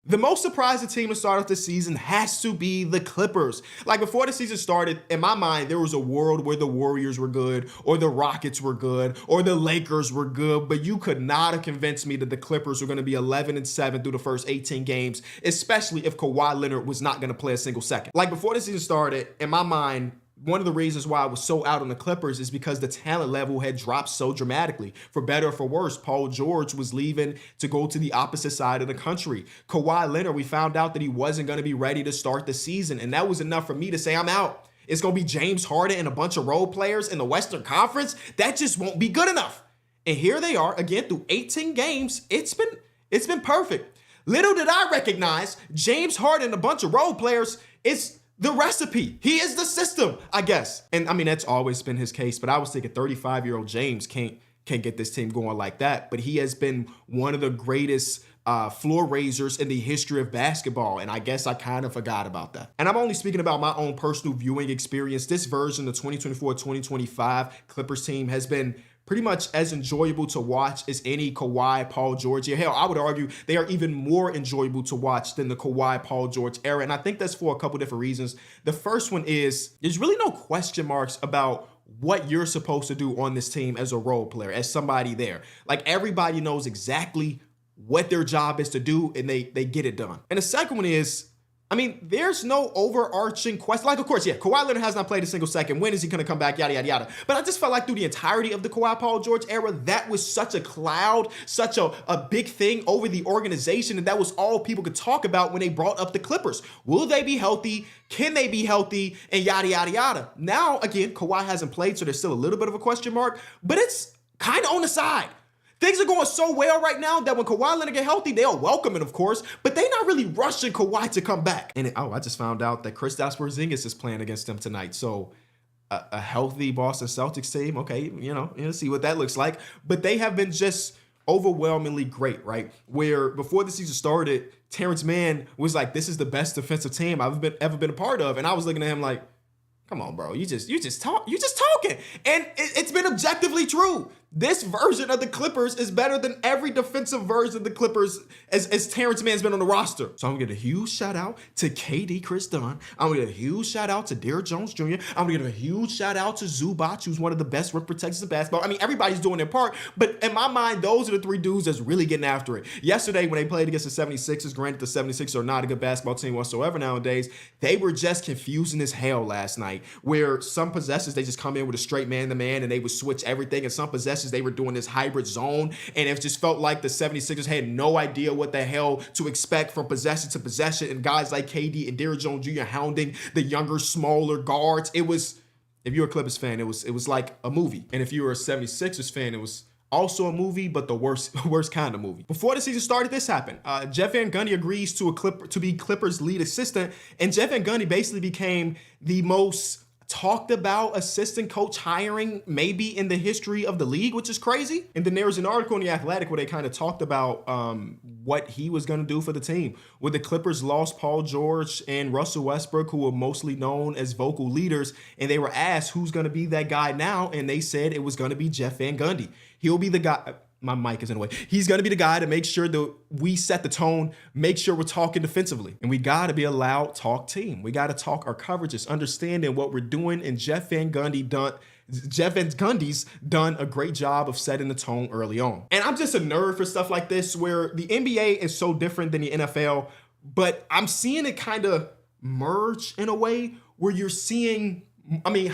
The most surprising team to start off this season has to be the Clippers. Like before the season started, in my mind, there was a world where the Warriors were good, or the Rockets were good, or the Lakers were good, but you could not have convinced me that the Clippers were going to be 11-7 through the first 18 games, especially if Kawhi Leonard was not going to play a single second. Like before the season started, in my mind, one of the reasons why I was so out on the Clippers is because the talent level had dropped so dramatically. For better or for worse, Paul George was leaving to go to the opposite side of the country. Kawhi Leonard, we found out that he wasn't going to be ready to start the season, and that was enough for me to say I'm out. It's going to be James Harden and a bunch of role players in the Western Conference. That just won't be good enough. And here they are again through 18 games. It's been perfect. Little did I recognize James Harden and a bunch of role players is the recipe. He is the system, I guess. And I mean, that's always been his case, but I was thinking 35-year-old James can't get this team going like that. But he has been one of the greatest floor raisers in the history of basketball. And I guess I kind of forgot about that. And I'm only speaking about my own personal viewing experience. This version of 2024-2025 Clippers team has been pretty much as enjoyable to watch as any Kawhi, Paul George era. Hell, I would argue they are even more enjoyable to watch than the Kawhi, Paul George era. And I think that's for a couple different reasons. The first one is there's really no question marks about what you're supposed to do on this team as a role player, as somebody there. Like everybody knows exactly what their job is to do and they get it done. And the second one is, I mean, there's no overarching question. Like, of course, yeah, Kawhi Leonard has not played a single second. When is he going to come back? Yada, yada, yada. But I just felt like through the entirety of the Kawhi Paul George era, that was such a cloud, such a big thing over the organization. And that was all people could talk about when they brought up the Clippers. Will they be healthy? Can they be healthy? And yada, yada, yada. Now, again, Kawhi hasn't played, so there's still a little bit of a question mark, but it's kind of on the side. Things are going so well right now that when Kawhi Leonard get healthy, they'll welcome it, of course, but they're not really rushing Kawhi to come back. And I just found out that Kristaps Porzingis is playing against them tonight. So a healthy Boston Celtics team, okay, see what that looks like. But they have been just overwhelmingly great, right? Where before the season started, Terrence Mann was like, this is the best defensive team I've ever been a part of. And I was looking at him like, come on, bro, you just talking. And it's been objectively true. This version of the Clippers is better than every defensive version of the Clippers as Terrence Mann's been on the roster. So I'm gonna give a huge shout out to KD Chris Dunn. I'm gonna give a huge shout out to Derrick Jones Jr. I'm gonna give a huge shout out to Zubac, who's one of the best rim protectors in basketball. I mean, everybody's doing their part, but in my mind, those are the three dudes that's really getting after it. Yesterday, when they played against the 76ers, granted the 76ers are not a good basketball team whatsoever nowadays, they were just confusing as hell last night, where some possessions, they just come in with a straight man-to-man and they would switch everything, and some possessions, they were doing this hybrid zone, and it just felt like the 76ers had no idea what the hell to expect from possession to possession, and guys like KD and Derrick Jones Jr. hounding the younger, smaller guards. It was, if you're a Clippers fan, it was like a movie. And if you were a 76ers fan, it was also a movie, but the worst kind of movie. Before the season started, this happened. Jeff Van Gundy agrees to be Clippers lead assistant, and Jeff Van Gundy basically became the most talked about assistant coach hiring maybe in the history of the league, which is crazy. And then there was an article in The Athletic where they kind of talked about what he was going to do for the team. When the Clippers lost Paul George and Russell Westbrook, who were mostly known as vocal leaders, and they were asked who's going to be that guy now, and they said it was going to be Jeff Van Gundy. He'll be the guy. My mic is in the way. He's going to be the guy to make sure that we set the tone, make sure we're talking defensively. And we got to be a loud talk team. We got to talk our coverages, understanding what we're doing. And Jeff Van Gundy's done a great job of setting the tone early on. And I'm just a nerd for stuff like this, where the NBA is so different than the NFL, but I'm seeing it kind of merge in a way where you're seeing,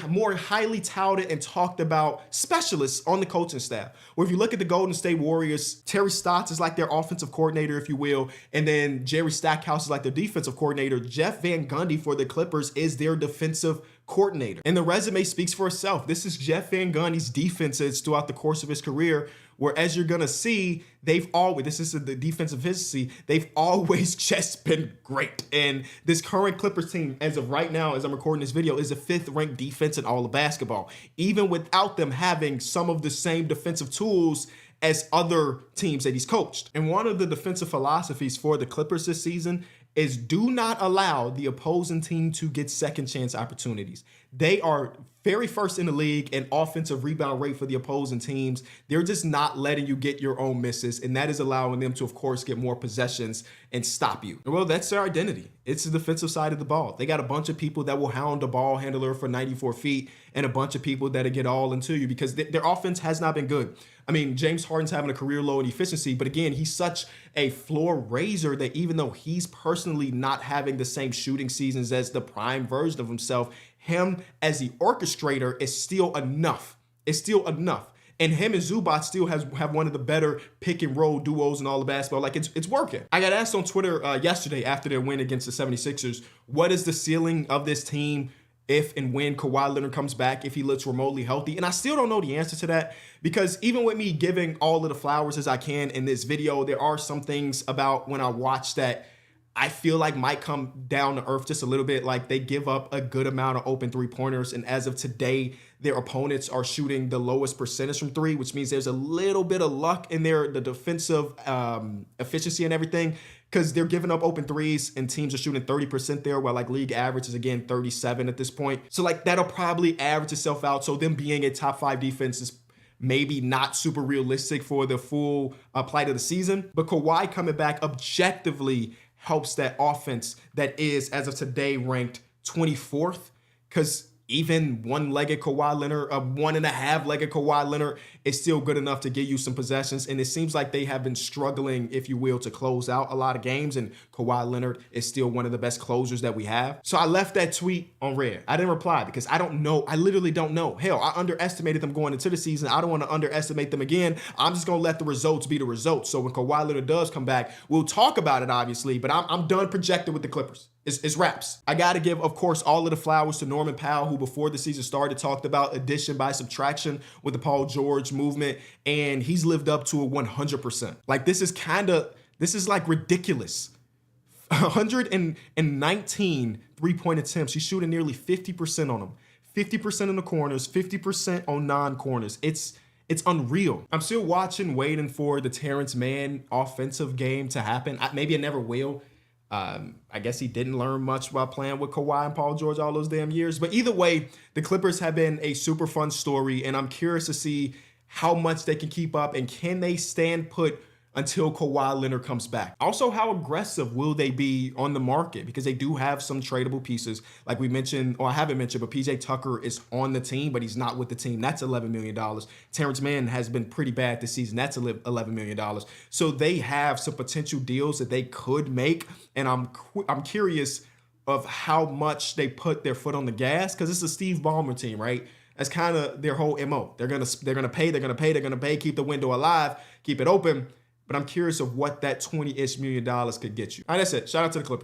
more highly touted and talked about specialists on the coaching staff. Where if you look at the Golden State Warriors, Terry Stotts is like their offensive coordinator, if you will, and then Jerry Stackhouse is like their defensive coordinator. Jeff Van Gundy for the Clippers is their defensive coordinator. And the resume speaks for itself. This is Jeff Van Gundy's defenses throughout the course of his career, where as you're gonna see, this is the defensive efficiency, they've always just been great. And this current Clippers team, as of right now, as I'm recording this video, is a 5th ranked defense in all of basketball, even without them having some of the same defensive tools as other teams that he's coached. And one of the defensive philosophies for the Clippers this season is do not allow the opposing team to get second chance opportunities. They are very first in the league in offensive rebound rate for the opposing teams. They're just not letting you get your own misses, and that is allowing them to, of course, get more possessions and stop you. Well, that's their identity. It's the defensive side of the ball. They got a bunch of people that will hound a ball handler for 94 feet and a bunch of people that'll get all into you because their offense has not been good. I mean, James Harden's having a career low in efficiency, but again, he's such a floor raiser that even though he's personally not having the same shooting seasons as the prime version of himself, him as the orchestrator is still enough. It's still enough. And him and Zubac still have one of the better pick and roll duos in all of basketball. Like, it's working. I got asked on Twitter yesterday after their win against the 76ers, what is the ceiling of this team if and when Kawhi Leonard comes back, if he looks remotely healthy? And I still don't know the answer to that, because even with me giving all of the flowers as I can in this video, there are some things about when I watch that I feel like might come down to earth just a little bit. Like, they give up a good amount of open three-pointers, and as of today, their opponents are shooting the lowest percentage from three, which means there's a little bit of luck in the defensive efficiency and everything, because they're giving up open threes and teams are shooting 30% there, while like league average is again 37 at this point. So like that'll probably average itself out. So them being a top 5 defense is maybe not super realistic for the full plight of the season. But Kawhi coming back objectively helps that offense that is, as of today, ranked 24th, because even one-legged Kawhi Leonard, a one-and-a-half-legged Kawhi Leonard is still good enough to get you some possessions. And it seems like they have been struggling, if you will, to close out a lot of games. And Kawhi Leonard is still one of the best closers that we have. So I left that tweet on red. I didn't reply because I don't know. I literally don't know. Hell, I underestimated them going into the season. I don't want to underestimate them again. I'm just going to let the results be the results. So when Kawhi Leonard does come back, we'll talk about it, obviously. But I'm done projecting with the Clippers. It's wraps. I got to give, of course, all of the flowers to Norman Powell, who before the season started talked about addition by subtraction with the Paul George movement, and he's lived up to it 100%. Like, this is like ridiculous. 119 three-point attempts. He's shooting nearly 50% on them. 50% in the corners, 50% on non-corners. It's unreal. I'm still waiting for the Terrence Mann offensive game to happen. Maybe it never will. I guess he didn't learn much while playing with Kawhi and Paul George all those damn years. But either way, the Clippers have been a super fun story, and I'm curious to see how much they can keep up and can they stand put until Kawhi Leonard comes back. Also, how aggressive will they be on the market? Because they do have some tradable pieces. Like we mentioned, or I haven't mentioned, but PJ Tucker is on the team, but he's not with the team. That's $11 million. Terrence Mann has been pretty bad this season. That's $11 million. So they have some potential deals that they could make. And I'm curious of how much they put their foot on the gas, because it's a Steve Ballmer team, right? That's kind of their whole MO. They're gonna pay, keep the window alive, keep it open. But I'm curious of what that $20-ish million could get you. All right, that's it. Shout out to the Clippers.